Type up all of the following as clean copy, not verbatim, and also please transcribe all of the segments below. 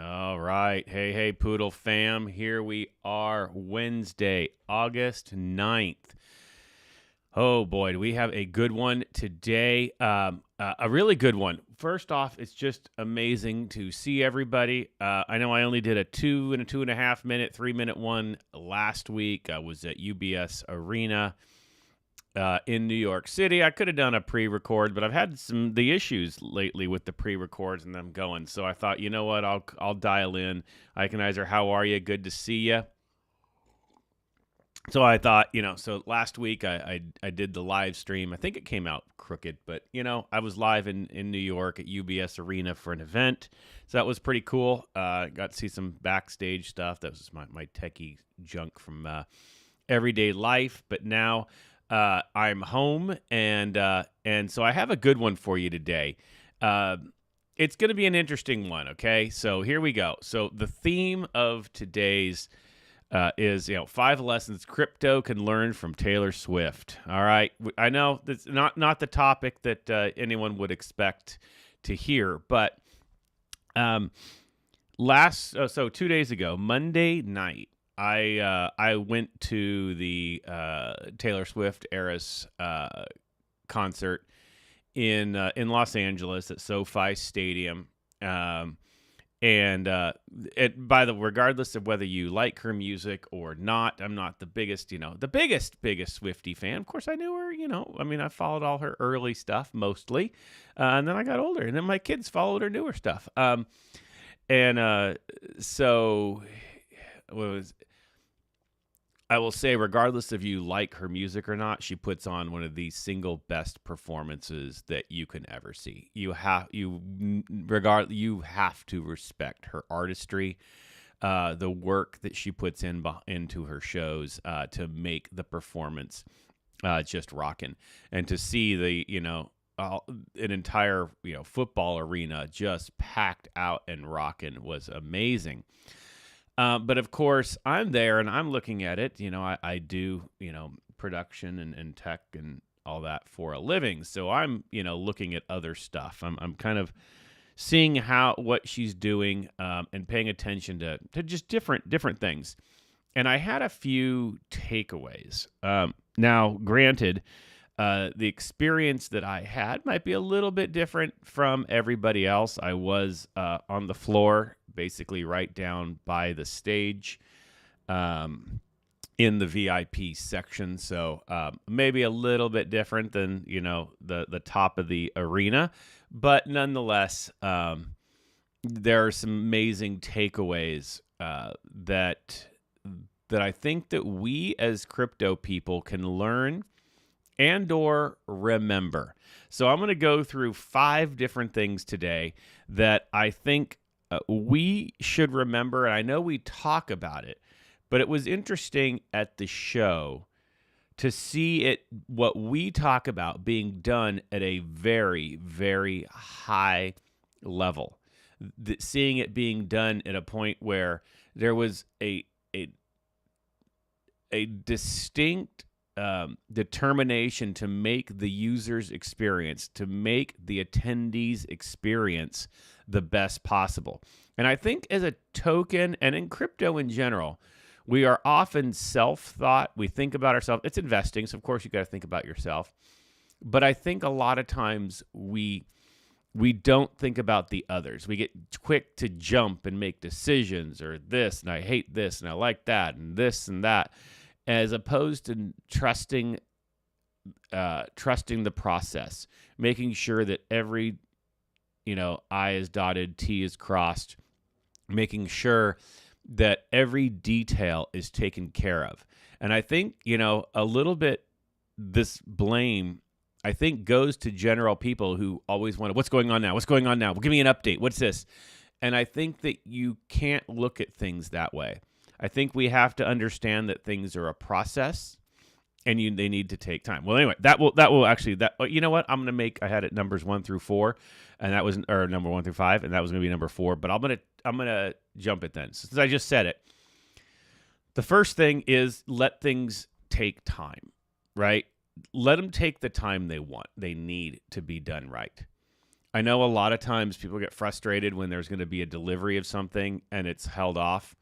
All right. Hey, Poodle fam. Here we are, Wednesday, August 9th. Oh, boy, do we have a good one today. A really good one. First off, it's just amazing to see everybody. I know I only did a 2.5 minute, 3-minute one last week. I was at UBS Arena in New York City. I could have done a pre-record, but I've had the issues lately with the pre-records and them going. So I thought, you know what, I'll dial in. Iconizer, how are you? Good to see you. So I thought, so last week I did the live stream. I think it came out crooked, but, I was live in New York at UBS Arena for an event. So that was pretty cool. Got to see some backstage stuff. That was my techie junk from everyday life. But now I'm home, and so I have a good one for you today. It's going to be an interesting one, okay? So here we go. So the theme of today's is 5 lessons crypto can learn from Taylor Swift. All right, I know that's not the topic that anyone would expect to hear, but so 2 days ago, Monday night, I went to the Taylor Swift Eras concert in Los Angeles at SoFi Stadium. Regardless of whether you like her music or not, I'm not the biggest Swiftie fan. Of course, I knew her, I followed all her early stuff mostly. And then I got older, and then my kids followed her newer stuff. I will say, regardless of you like her music or not, she puts on one of the single best performances that you can ever see. You have to respect her artistry, the work that she puts into her shows to make the performance just rocking, and to see an entire football arena just packed out and rocking was amazing. But of course, I'm there and I'm looking at it. I do, production and tech and all that for a living. So I'm, looking at other stuff. I'm kind of seeing what she's doing and paying attention to just different things. And I had a few takeaways. Now, granted, the experience that I had might be a little bit different from everybody else. I was on the floor, basically right down by the stage in the VIP section. So maybe a little bit different than, the top of the arena. But nonetheless, there are some amazing takeaways that I think that we as crypto people can learn and or remember. So I'm going to go through 5 different things today that I think we should remember. And I know we talk about it, but it was interesting at the show to see what we talk about being done at a very, very high level. Seeing it being done at a point where there was a distinct determination to make the user's experience, to make the attendees' experience the best possible. And I think as a token and in crypto in general, we are often self-thought. We think about ourselves. It's investing, so of course you got to think about yourself. But I think a lot of times we don't think about the others. We get quick to jump and make decisions, or this, and I hate this, and I like that, and this and that, as opposed to trusting the process, making sure that every I is dotted, T is crossed, making sure that every detail is taken care of. And I think, a little bit this blame, I think, goes to general people who always want to, what's going on now? What's going on now? Well, give me an update. What's this? And I think that you can't look at things that way. I think we have to understand that things are a process, and they need to take time. Well, anyway, you know what? I had it numbers 1 through 4, and that was, or number 1 through 5, and that was going to be number 4, but I'm going to jump it then. Since I just said it, the first thing is let things take time, right? Let them take the time they want. They need to be done right. I know a lot of times people get frustrated when there's going to be a delivery of something and it's held off,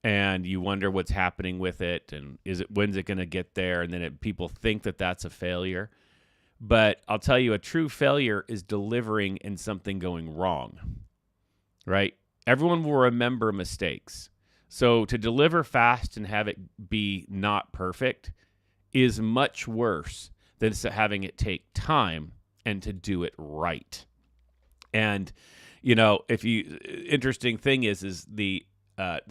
and you wonder what's happening with it, and when's it going to get there, and then people think that that's a failure. But I'll tell you, a true failure is delivering and something going wrong, right? Everyone will remember mistakes. So to deliver fast and have it be not perfect is much worse than having it take time and to do it right. And, interesting thing is the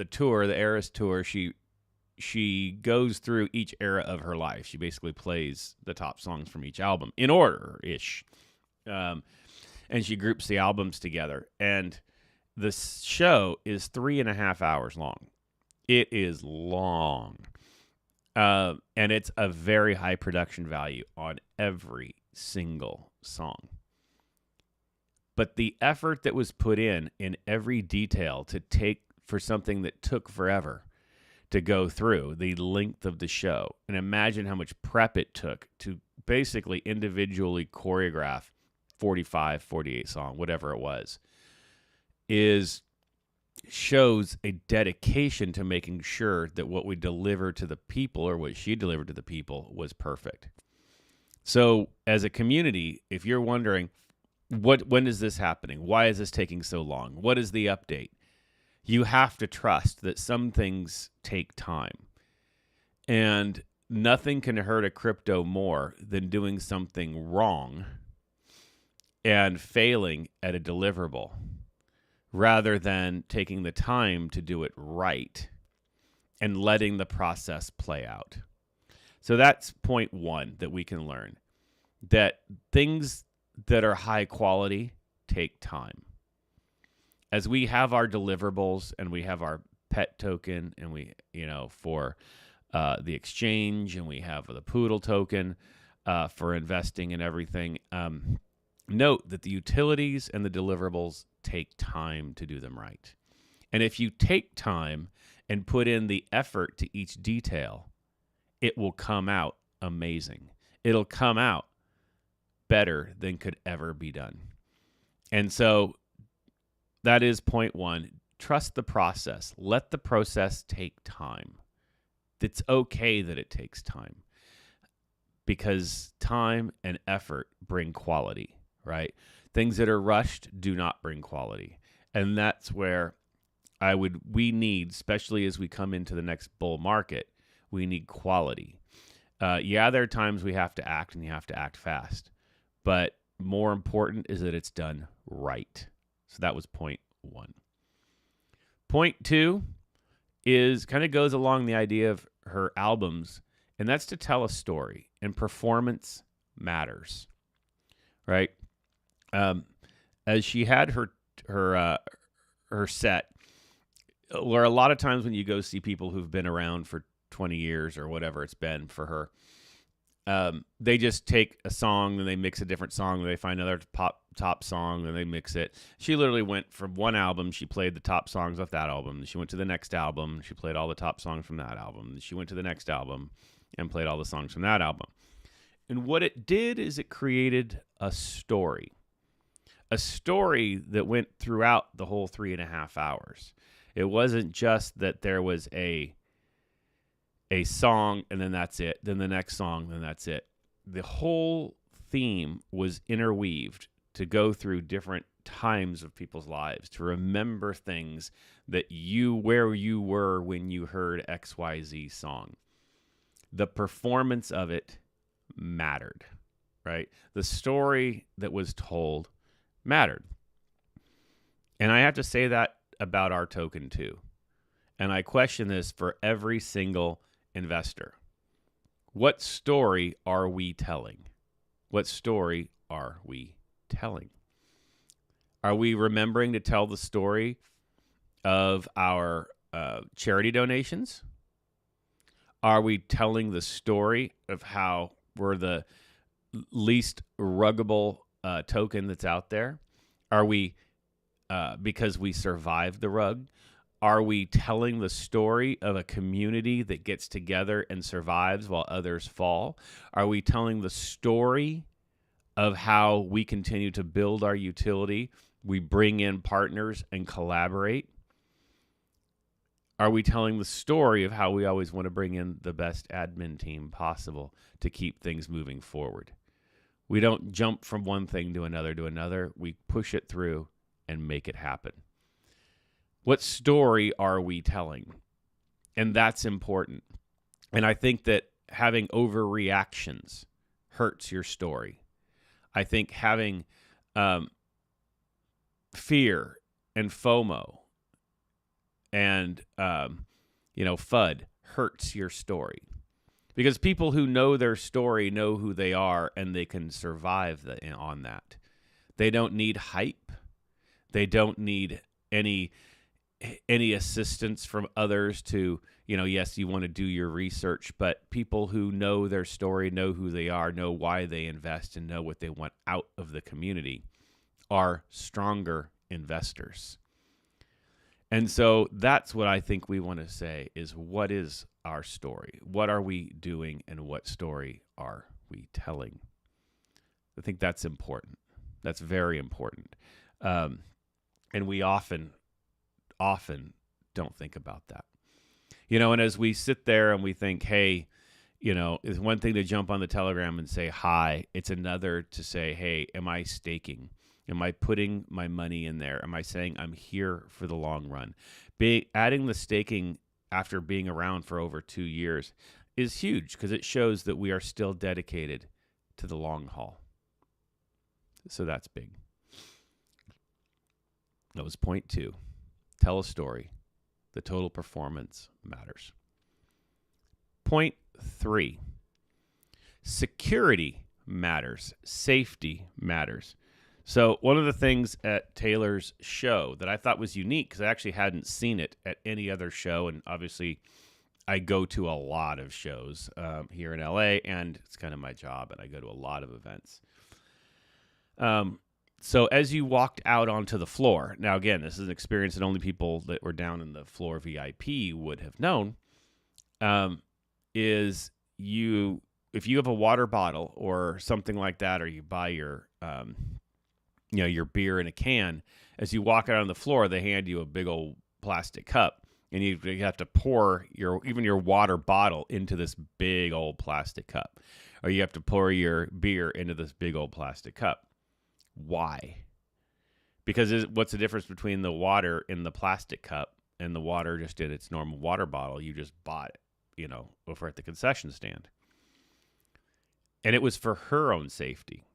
tour, the Eras tour, she goes through each era of her life. She basically plays the top songs from each album in order-ish. And she groups the albums together. And the show is 3.5 hours long. It is long. And it's a very high production value on every single song. But the effort that was put in every detail for something that took forever to go through, the length of the show, and imagine how much prep it took to basically individually choreograph 45, 48 song, whatever it was, shows a dedication to making sure that what we deliver to the people, or what she delivered to the people, was perfect. So as a community, if you're wondering, when is this happening? Why is this taking so long? What is the update? You have to trust that some things take time. And nothing can hurt a crypto more than doing something wrong and failing at a deliverable, rather than taking the time to do it right and letting the process play out. So that's point one that we can learn, that things that are high quality take time. As we have our deliverables and we have our pet token, and we, for the exchange, and we have the poodle token for investing and everything, note that the utilities and the deliverables take time to do them right. And if you take time and put in the effort to each detail, it will come out amazing. It'll come out better than could ever be done. And so that is point one. Trust the process. Let the process take time. It's okay that it takes time, because time and effort bring quality, right? Things that are rushed do not bring quality. And that's where we need, especially as we come into the next bull market, we need quality. There are times we have to act, and you have to act fast. But more important is that it's done right. So that was point one. Point two kind of goes along the idea of her albums, and that's to tell a story, and performance matters, right? As she had her set, where a lot of times when you go see people who've been around for 20 years or whatever it's been for her, they just take a song and they mix a different song, and they find another top song and they mix it. She literally went from one album, she played the top songs off that album. She went to the next album, she played all the top songs from that album. She went to the next album and played all the songs from that album. And what it did is it created a story that went throughout the whole 3.5 hours. It wasn't just that there was a song and then that's it, then the next song, then that's it. The whole theme was interweaved to go through different times of people's lives, to remember things where you were when you heard XYZ song. The performance of it mattered, right? The story that was told mattered. And I have to say that about our token too. And I question this for every single investor. What story are we telling? What story are we telling? Are we remembering to tell the story of our charity donations? Are we telling the story of how we're the least ruggable token that's out there? Are we, because we survived the rug? Are we telling the story of a community that gets together and survives while others fall? Are we telling the story of how we continue to build our utility? We bring in partners and collaborate. Are we telling the story of how we always want to bring in the best admin team possible to keep things moving forward? We don't jump from one thing to another. We push it through and make it happen. What story are we telling? And that's important. And I think that having overreactions hurts your story. I think having fear and FOMO and FUD hurts your story, because people who know their story know who they are and they can survive on that. They don't need hype. They don't need any assistance from others to, yes, you want to do your research, but people who know their story, know who they are, know why they invest, and know what they want out of the community are stronger investors. And so that's what I think we want to say is, what is our story? What are we doing, and what story are we telling? I think that's important. That's very important. And we often don't think about that. And as we sit there and we think, hey, it's one thing to jump on the Telegram and say hi. It's another to say, hey, am I staking? Am I putting my money in there? Am I saying I'm here for the long run? Adding the staking after being around for over 2 years is huge, because it shows that we are still dedicated to the long haul. So that's big. That was point 2. Tell a story. The total performance matters. Point 3. Security matters. Safety matters. So one of the things at Taylor's show that I thought was unique, because I actually hadn't seen it at any other show, and obviously I go to a lot of shows here in LA, and it's kind of my job, and I go to a lot of events. So as you walked out onto the floor, now again, this is an experience that only people that were down in the floor VIP would have known, if you have a water bottle or something like that, or you buy your beer in a can, as you walk out on the floor, they hand you a big old plastic cup, and you have to pour your water bottle into this big old plastic cup, or you have to pour your beer into this big old plastic cup. Why? Because what's the difference between the water in the plastic cup and the water just in its normal water bottle? You just bought it, over at the concession stand. And it was for her own safety.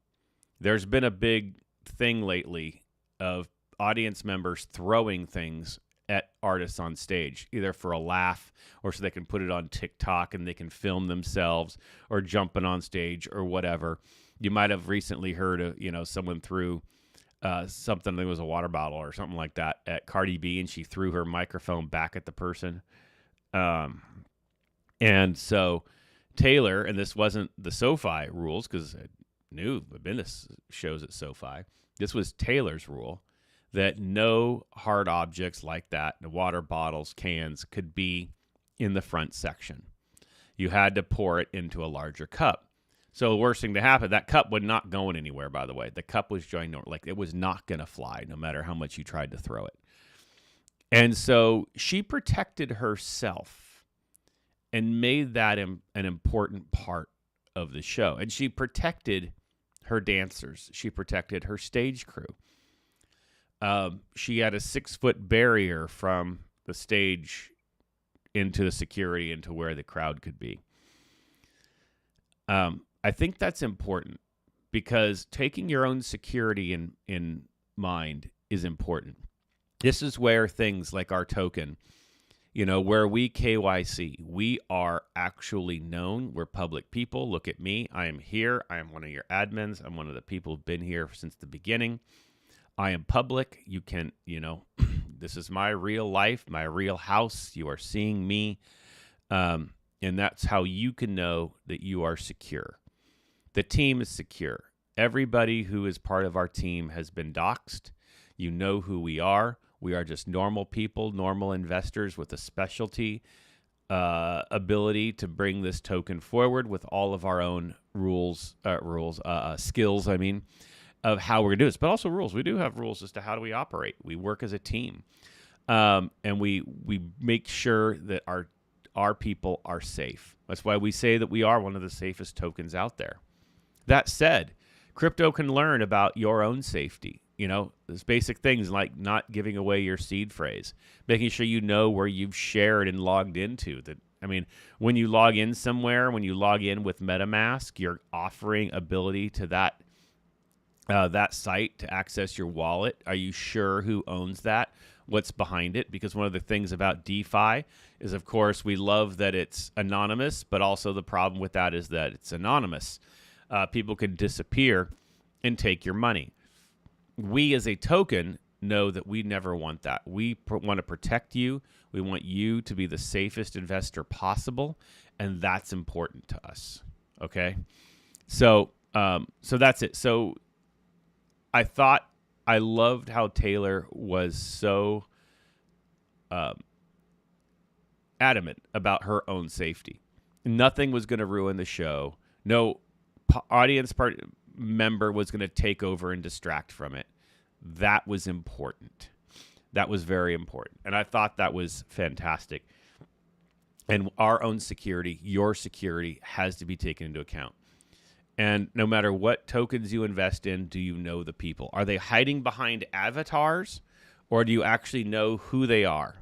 There's been a big thing lately of audience members throwing things at artists on stage, either for a laugh or so they can put it on TikTok and they can film themselves, or jumping on stage or whatever. You might have recently heard of, someone threw something that was a water bottle or something like that at Cardi B, and she threw her microphone back at the person. And so Taylor, and this wasn't the SoFi rules, because I knew I've been to shows at SoFi. This was Taylor's rule, that no hard objects like that, the water bottles, cans, could be in the front section. You had to pour it into a larger cup. So the worst thing to happen, that cup was not going anywhere, by the way. The cup was ginormous. Like, it was not going to fly, no matter how much you tried to throw it. And so she protected herself and made that an important part of the show. And she protected her dancers. She protected her stage crew. She had a 6-foot barrier from the stage into the security, into where the crowd could be. I think that's important, because taking your own security in mind is important. This is where things like our token, where we KYC, we are actually known. We're public people. Look at me. I am here. I am one of your admins. I'm one of the people who've been here since the beginning. I am public. You can, this is my real life, my real house. You are seeing me. And that's how you can know that you are secure. The team is secure. Everybody who is part of our team has been doxed. You know who we are. We are just normal people, normal investors with a specialty ability to bring this token forward with all of our own skills, I mean, of how we're going to do this, but also rules. We do have rules as to how do we operate. We work as a team, and we make sure that our people are safe. That's why we say that we are one of the safest tokens out there. That said, crypto can learn about your own safety. You know, there's basic things like not giving away your seed phrase, making sure you know where you've shared and logged into. I mean, when you log in somewhere, when you log in with MetaMask, you're offering ability to that site to access your wallet. Are you sure who owns that? What's behind it? Because one of the things about DeFi is, of course, we love that it's anonymous, but also the problem with that is that it's anonymous. People can disappear and take your money. We as a token know that we never want that. We want to protect you. We want you to be the safest investor possible, and that's important to us. Okay, so that's it. So I loved how Taylor was so adamant about her own safety. Nothing was going to ruin the show. No audience member was going to take over and distract from it. That was important. That was very important. And I thought that was fantastic. And our own security, your security, has to be taken into account. And no matter what tokens you invest in, do you know the people? Are they hiding behind avatars, or do you actually know who they are?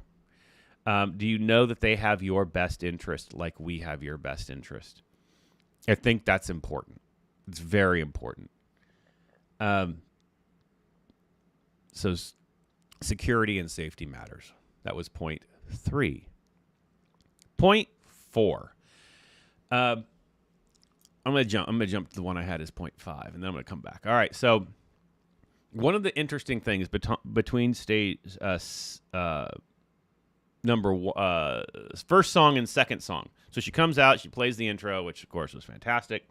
Do you know that they have your best interest like we have your best interest? I think that's important. It's very important. So security and safety matters. That was point 3. Point 4. I'm gonna jump to the one I had as point 5, and then I'm gonna come back. All right. So one of the interesting things between stage first song and second song. So she comes out, she plays the intro, which of course was fantastic,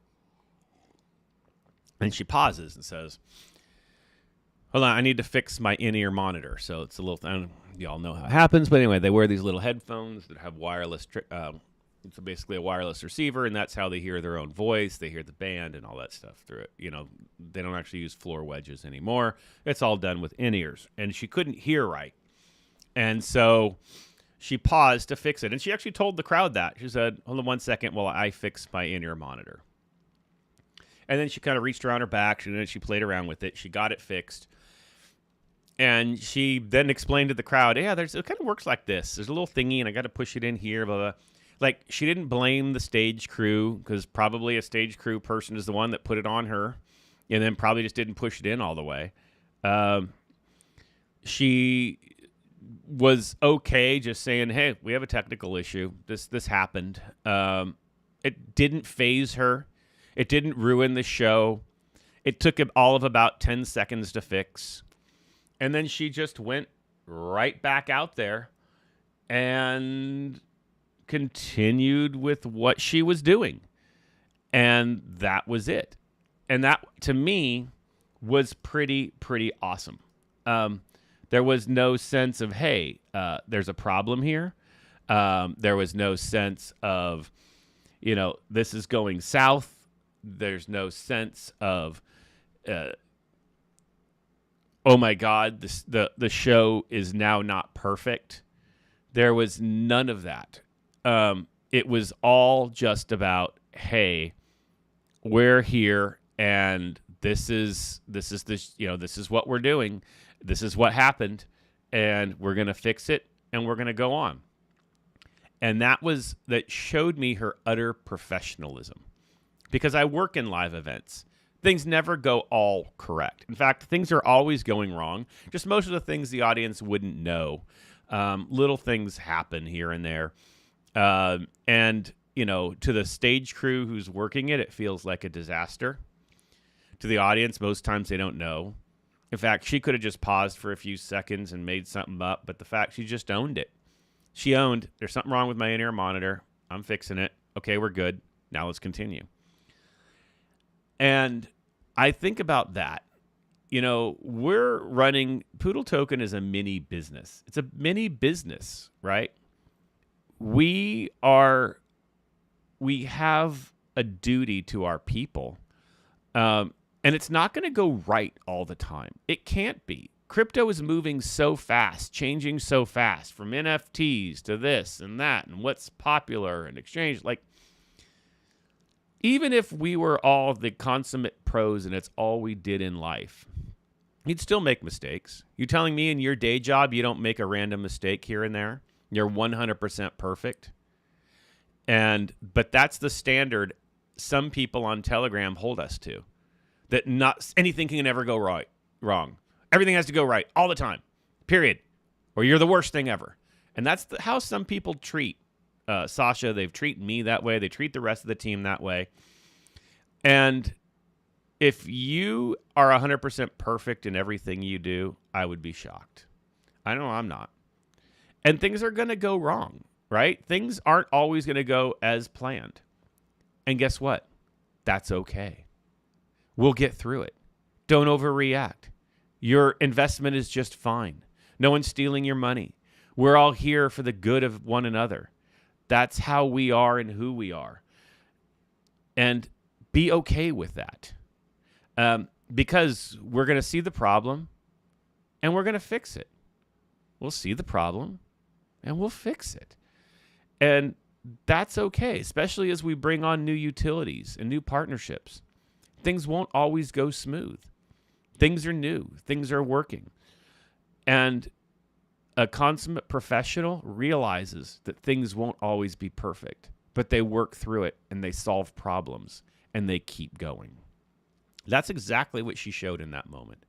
and she pauses and says, "Hold on, I need to fix my in-ear monitor." So it's a little, y'all know how it happens, but anyway, they wear these little headphones that have wireless. It's basically a wireless receiver, and that's how they hear their own voice. They hear the band and all that stuff through it. You know, they don't actually use floor wedges anymore. It's all done with in-ears. And she couldn't hear right. And so she paused to fix it. And she actually told the crowd that. She said, "Hold on 1 second while I fix my in-ear monitor." And then she kind of reached around her back, and then she played around with it. She got it fixed. And she then explained to the crowd, "Yeah, it kind of works like this. There's a little thingy, and I got to push it in here, blah, blah." Like, she didn't blame the stage crew, because probably a stage crew person is the one that put it on her, and then probably just didn't push it in all the way. She was okay just saying, "Hey, we have a technical issue. This happened." It didn't faze her. It didn't ruin the show. It took all of about 10 seconds to fix. And then she just went right back out there and continued with what she was doing. And that was it. And that, to me, was pretty awesome. There was no sense of, hey, there's a problem here. There was no sense of, this is going south. There's no sense of, oh my God, the show is now not perfect. There was none of that. It was all just about, hey, we're here, and this is what we're doing. This is what happened, and we're gonna fix it, and we're gonna go on. And that showed me her utter professionalism, because I work in live events. Things never go all correct. In fact, things are always going wrong. Just most of the things the audience wouldn't know. Little things happen here and there. And, to the stage crew who's working it feels like a disaster. To the audience, most times they don't know. In fact, she could have just paused for a few seconds and made something up, but the fact she just owned it. She owned, there's something wrong with my in-ear monitor. I'm fixing it. Okay, we're good. Now let's continue. And I think about that. We're running, Poodle Token is a mini business. It's a mini business, right? we have a duty to our people. And it's not going to go right all the time. It can't be. Crypto is moving so fast, changing so fast, from NFTs to this and that and what's popular and exchange. Like, even if we were all the consummate pros and it's all we did in life, you'd still make mistakes. You telling me in your day job you don't make a random mistake here and there? You're 100% perfect. But that's the standard some people on Telegram hold us to. That not anything can ever go wrong. Everything has to go right all the time, period. Or you're the worst thing ever. And that's how some people treat Sasha. They've treated me that way. They treat the rest of the team that way. And if you are 100% perfect in everything you do, I would be shocked. I know I'm not. And things are going to go wrong, right? Things aren't always going to go as planned. And guess what? That's okay. We'll get through it. Don't overreact. Your investment is just fine. No one's stealing your money. We're all here for the good of one another. That's how we are and who we are. And be okay with that. Because we're going to see the problem and we're going to fix it. We'll see the problem and we'll fix it. And that's okay, especially as we bring on new utilities and new partnerships. Things won't always go smooth. Things are new. Things are working. And a consummate professional realizes that things won't always be perfect, but they work through it and they solve problems and they keep going. That's exactly what she showed in that moment.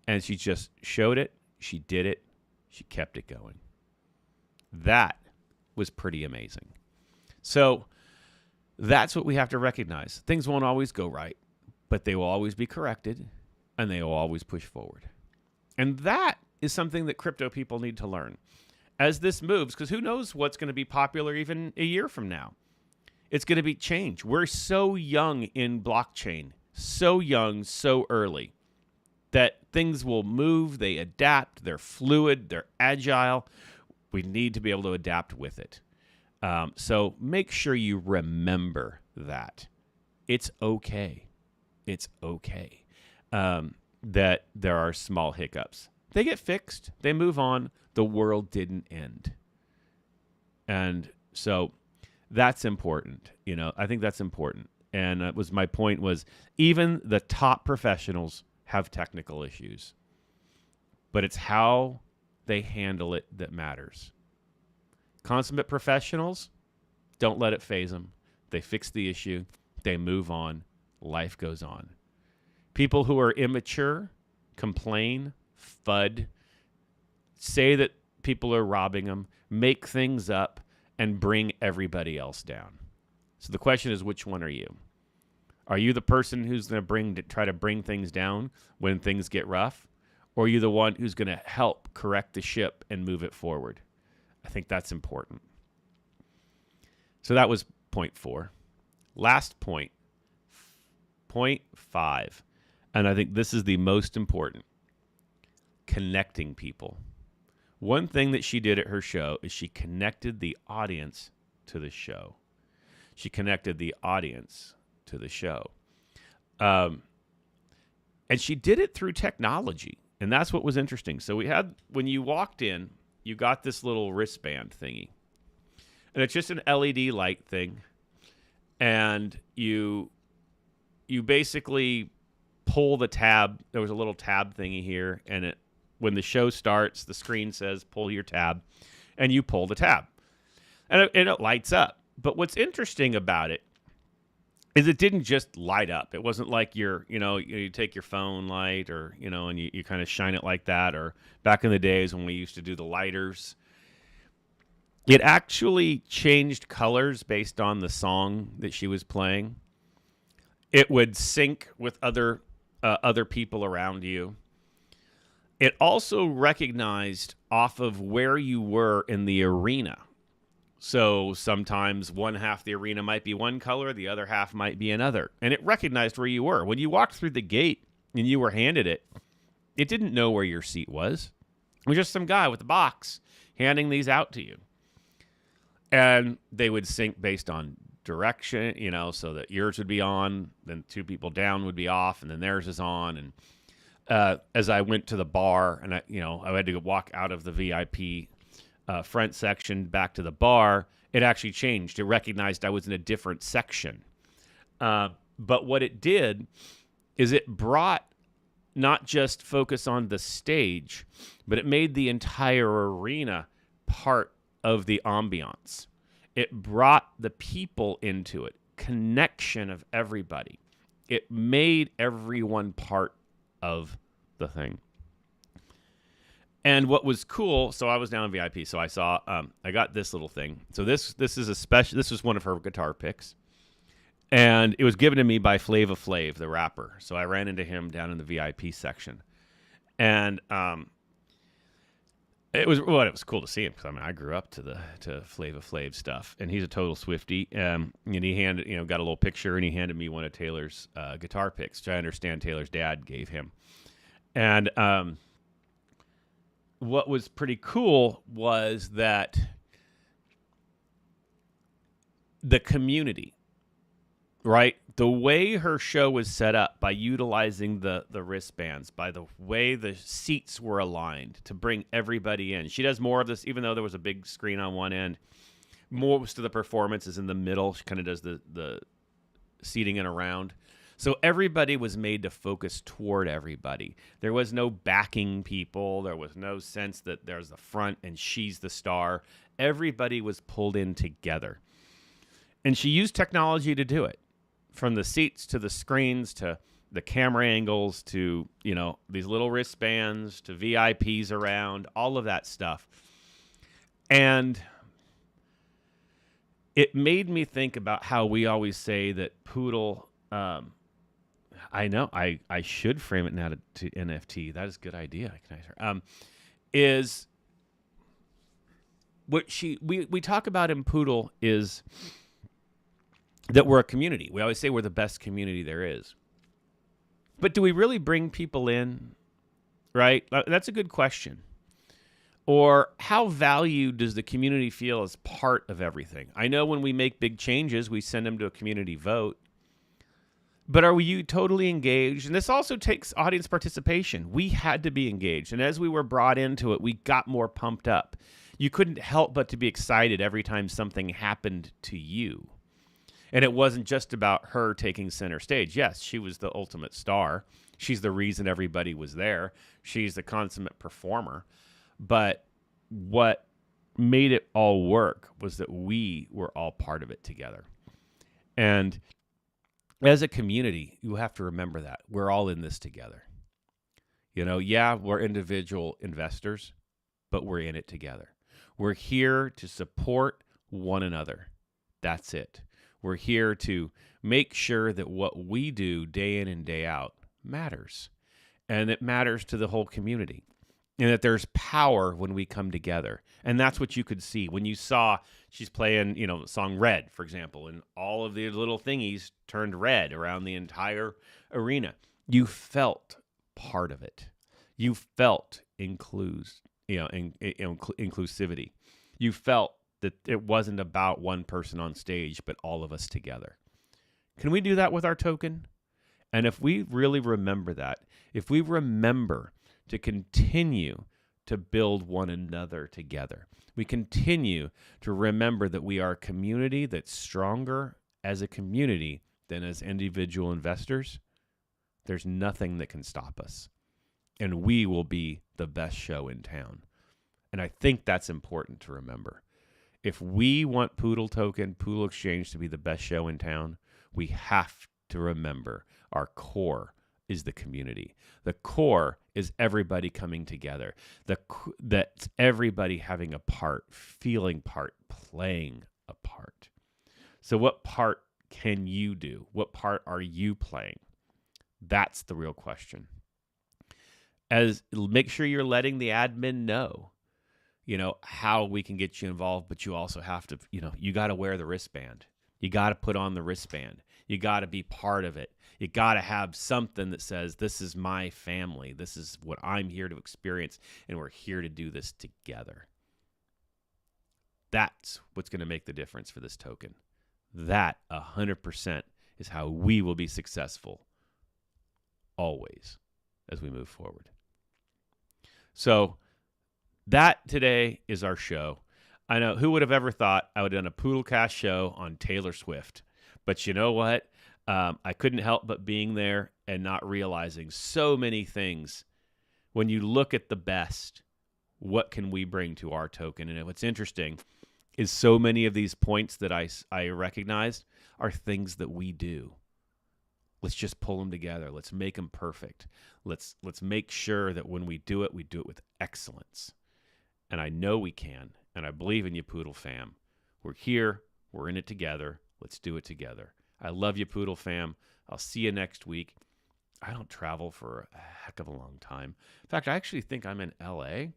And she just showed it. She did it. She kept it going. That was pretty amazing. So that's what we have to recognize. Things won't always go right, but they will always be corrected and they will always push forward. And that is something that crypto people need to learn as this moves, because who knows what's going to be popular even a year from now. It's going to be change. We're so young in blockchain, so young, so early, that things will move, they adapt, they're fluid, they're agile. We need to be able to adapt with it. So make sure you remember that. It's okay. It's okay that there are small hiccups. They get fixed. They move on. The world didn't end. And so that's important. You know, I think that's important. And that was my point, was even the top professionals have technical issues. But it's how they handle it that matters. Consummate professionals, don't let it faze them. They fix the issue. They move on. Life goes on. People who are immature, complain, FUD, say that people are robbing them, make things up, and bring everybody else down. So the question is, which one are you? Are you the person who's going to try to bring things down when things get rough? Or are you the one who's going to help correct the ship and move it forward? I think that's important. So that was point 4. Last point, point 5. And I think this is the most important. Connecting people. One thing that she did at her show is she connected the audience to the show. She connected the audience to the show. And she did it through technology. And that's what was interesting. So we had, when you walked in, you got this little wristband thingy. And it's just an LED light thing. And you basically pull the tab. There was a little tab thingy here. And when the show starts, the screen says, pull your tab. And you pull the tab. And it lights up. But what's interesting about it is it didn't just light up. It wasn't like you take your phone light or, and you kind of shine it like that. Or back in the days when we used to do the lighters. It actually changed colors based on the song that she was playing. It would sync with other people around you. It also recognized off of where you were in the arena. So sometimes one half the arena might be one color, the other half might be another. And it recognized where you were. When you walked through the gate and you were handed it, it didn't know where your seat was. It was just some guy with a box handing these out to you. And they would sync based on direction, so that yours would be on, then two people down would be off, and then theirs is on. And as I went to the bar, and I had to walk out of the VIP front section back to the bar, it actually changed. It recognized I was in a different section. But what it did is it brought not just focus on the stage, but it made the entire arena part of the ambiance. It brought the people into it, connection of everybody. It made everyone part of the thing. And what was cool, so I was down in VIP, so I saw, I got this little thing. So this is this was one of her guitar picks. And it was given to me by Flava Flav, the rapper. So I ran into him down in the VIP section. And it was cool to see him, because I grew up to Flava Flav stuff, and he's a total Swiftie. And he handed, got a little picture, and he handed me one of Taylor's guitar picks, which I understand Taylor's dad gave him. And what was pretty cool was that the community, right? The way her show was set up, by utilizing the wristbands, by the way the seats were aligned to bring everybody in. She does more of this, even though there was a big screen on one end. Most of the performance is in the middle. She kind of does the seating and around. So everybody was made to focus toward everybody. There was no backing people. There was no sense that there's the front and she's the star. Everybody was pulled in together. And she used technology to do it. From the seats to the screens to the camera angles to, these little wristbands to VIPs around, all of that stuff. And it made me think about how we always say that Poodle, I know, I should frame it now to NFT. That is a good idea. Is what we talk about in Poodle is that we're a community. We always say we're the best community there is. But do we really bring people in, right? That's a good question. Or how valued does the community feel as part of everything? I know when we make big changes, we send them to a community vote. But are we totally engaged? And this also takes audience participation. We had to be engaged. And as we were brought into it, we got more pumped up. You couldn't help but to be excited every time something happened to you. And it wasn't just about her taking center stage. Yes, she was the ultimate star. She's the reason everybody was there. She's the consummate performer. But what made it all work was that we were all part of it together. And as a community, you have to remember that. We're all in this together. Yeah, we're individual investors, but we're in it together. We're here to support one another. That's it. We're here to make sure that what we do day in and day out matters, and it matters to the whole community, and that there's power when we come together. And that's what you could see when you saw she's playing, the song Red, for example, and all of the little thingies turned red around the entire arena. You felt part of it. You felt inclusivity. You felt that it wasn't about one person on stage, but all of us together. Can we do that with our token? And if we really remember that, if we remember to continue to build one another together, we continue to remember that we are a community that's stronger as a community than as individual investors, there's nothing that can stop us. And we will be the best show in town. And I think that's important to remember. If we want Poodle Token, Poodle Exchange to be the best show in town, we have to remember our core is the community. The core is everybody coming together. That's everybody having a part, feeling part, playing a part. So what part can you do? What part are you playing? That's the real question. Make sure you're letting the admin know, how we can get you involved, but you also have to, you got to wear the wristband. You got to put on the wristband. You got to be part of it. You got to have something that says, this is my family. This is what I'm here to experience, and we're here to do this together. That's what's going to make the difference for this token. That 100% is how we will be successful always as we move forward. So that today is our show. I know, who would have ever thought I would have done a Poodlcast show on Taylor Swift? But you know what? I couldn't help but being there and not realizing so many things. When you look at the best, what can we bring to our token? And what's interesting is so many of these points that I recognized are things that we do. Let's just pull them together. Let's make them perfect. Let's make sure that when we do it with excellence. And I know we can. And I believe in you, Poodle fam. We're here. We're in it together. Let's do it together. I love you, Poodle fam. I'll see you next week. I don't travel for a heck of a long time. In fact, I actually think I'm in LA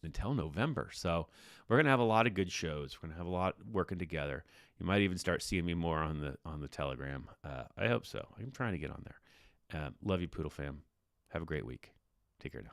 until November. So we're going to have a lot of good shows. We're going to have a lot working together. You might even start seeing me more on the Telegram. I hope so. I'm trying to get on there. Love you, Poodle fam. Have a great week. Take care now.